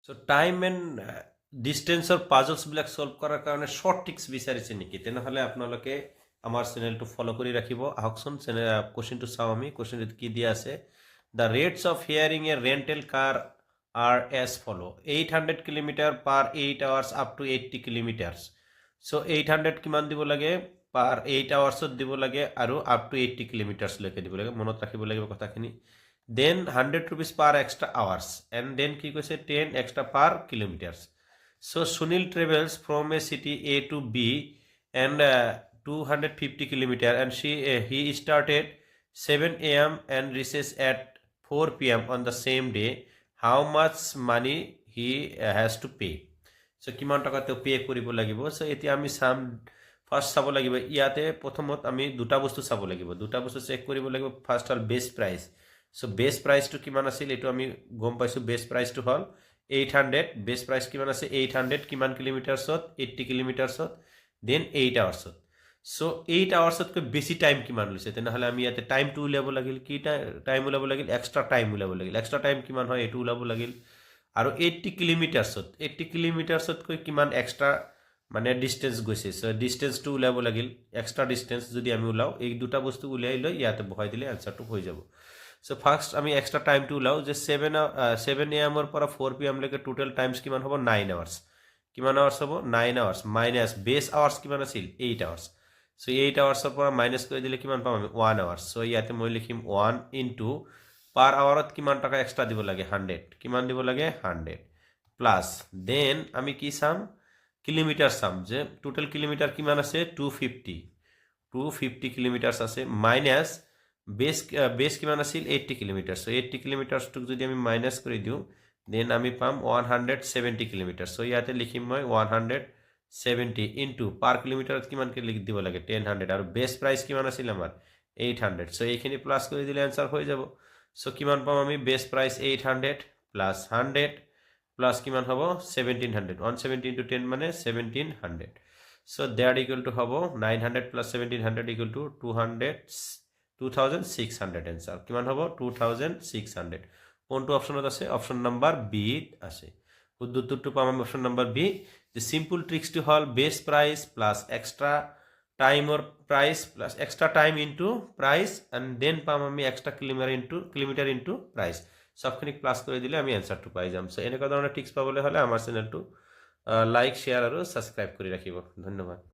So time and ডিষ্টেঞ্চৰ পাজলছবিলাক solve কৰাৰ কাৰণে short tricks বিচাৰিছে নেকি? তেনেহ'লে আপোনালোকে আমাৰ চেনেলটো ফ'ল' কৰি ৰাখিব। আহকচোন কুৱেশ্যনটো চাওঁ আমি। কুৱেশ্যনটোত কি দিয়া আছে? The rates of hiring a rental car are as follow' 800 kilometre per 8 hours up to 80 kilometres. So' 800 কিমান দিব লাগে? পাৰ 8 আৱাৰ্ছত দিব লাগে আৰু আপ টু 80 কিলোমিটাৰ্ছলৈকে দিব লাগে। মনত ৰাখিব লাগিব কথাখিনি। Then 100 rupees per extra hours and then কি কৈছে 10 extra per kilometers. So Sunil travels from a city A to B and 250 kilometer and he started 7 a.m. and reaches at 4 p.m. on the same day. How much money he has to pay? So কিমান টকা তেওঁ pay কৰিব লাগিব? So এতিয়া আমি চাম। First চাব লাগিব ইয়াতে প্ৰথমত আমি দুটা বস্তু চাব লাগিব। দুটা বস্তু চেক কৰিব লাগিব। ফাৰ্ষ্ট হ'ল বেছ প্ৰাইচ। চ' বেছ প্ৰাইচটো কিমান আছিল এইটো আমি গম পাইছোঁ। বেছ প্ৰাইচটো হ'ল 800। বেছ প্ৰাইচ কিমান আছে? 800 কিমান কিলোমিটাৰ্ছত? 80 কিলোমিটাৰ্ছত। দেন 8 আৱাৰ্ছত। চ' 8 আৱাৰ্ছতকৈ বেছি টাইম কিমান লৈছে? তেনেহ'লে আমি ইয়াতে টাইমটো উলিয়াব লাগিল। কি টাইম উলিয়াব লাগিল? এক্সট্ৰা টাইম উলিয়াব লাগিল। এক্সট্ৰা টাইম কিমান হয় এইটো ওলাব লাগিল। আৰু 80 কিলোমিটাৰ্ছত 80 কিলোমিটাৰ্ছতকৈ কিমান এক্সট্ৰা মানে ডিষ্টেঞ্চ গৈছে? চ' ডিষ্টেঞ্চটো উলিয়াব লাগিল। এক্সট্ৰা ডিষ্টেঞ্চ যদি আমি ওলাওঁ, এই দুটা বস্তু উলিয়াই লৈ ইয়াতে বহাই দিলে এনচাৰটো হৈ যাব। চ' ফাৰ্ষ্ট আমি এক্সট্ৰা টাইমটো ওলাওঁ যে 7 AM পৰা 4 PM লৈকে টোটেল টাইমছ কিমান হ'ব? 9 আৱাৰ্ছ। কিমান আৱাৰ্ছ হ'ব? 9 আৱাৰ্ছ মাইনাছ বেছ আৱাৰ্ছ কিমান আছিল? 8 আৱাৰ্ছ। চ' 8 আৱাৰ্ছৰ পৰা মাইনাছ কৰি দিলে কিমান পাম আমি? 1 আৱাৰ্ছ। চ' ইয়াতে মই লিখিম 1 ইনটু পাৰ আৱাৰত কিমান টকা এক্সট্ৰা দিব লাগে? 100। কিমান দিব লাগে? 100 প্লাছ দেন আমি কি চাম? কিলোমিটাৰ চাম যে টোটেল কিলোমিটাৰ কিমান আছে? 250 কিলোমিটাৰ্ছ আছে মাইনাছ বেছ কিমান আছিল? 80 কিলোমিটাৰ। চ' 80 কিলোমিটাৰ্ছটোক যদি আমি মাইনাছ কৰি দিওঁ দেন আমি পাম 170 কিলোমিটাৰ। চ' ইয়াতে লিখিম মই 170 ইনটু পাৰ কিলোমিটাৰত কিমানকৈ লিখি দিব লাগে? 1000 আৰু বেছ প্ৰাইচ কিমান আছিল আমাৰ? 800। চ' এইখিনি প্লাছ কৰি দিলে এনচাৰ হৈ যাব। চ' কিমান পাম আমি? বেছ প্ৰাইচ 800 প্লাছ 100 প্লাছ কিমান হ'ব? 1700। 170 ইনটু 10 মানে 1700। চ' দেয়াৰ ইকুৱেল টু হ'ব 900 প্লাছ 1700 ইকুৱেল টু 2600 এনচাৰ। কিমান হ'ব? 2600। কোনটো অপশ্যনত আছে? অপশ্যন নম্বৰ বিত আছে। শুদ্ধ উত্তৰটো পাম আমি অপশ্যন নম্বৰ বি। যে চিম্পল ট্ৰিক্সটো হ'ল বেছ প্ৰাইচ প্লাছ এক্সট্ৰা টাইমৰ price plus extra time into price and then পাম আমি এক্সট্ৰা কিলোমিটাৰ ইনটু প্ৰাইচ। চবখিনিক প্লাছ কৰি দিলে আমি এনচাৰটো পাই যাম। চ' এনেকুৱা ধৰণৰ ট্ৰিক্স পাবলৈ হ'লে আমাৰ চেনেলটো লাইক শ্বেয়াৰ আৰু ছাবস্ক্ৰাইব কৰি ৰাখিব। ধন্যবাদ।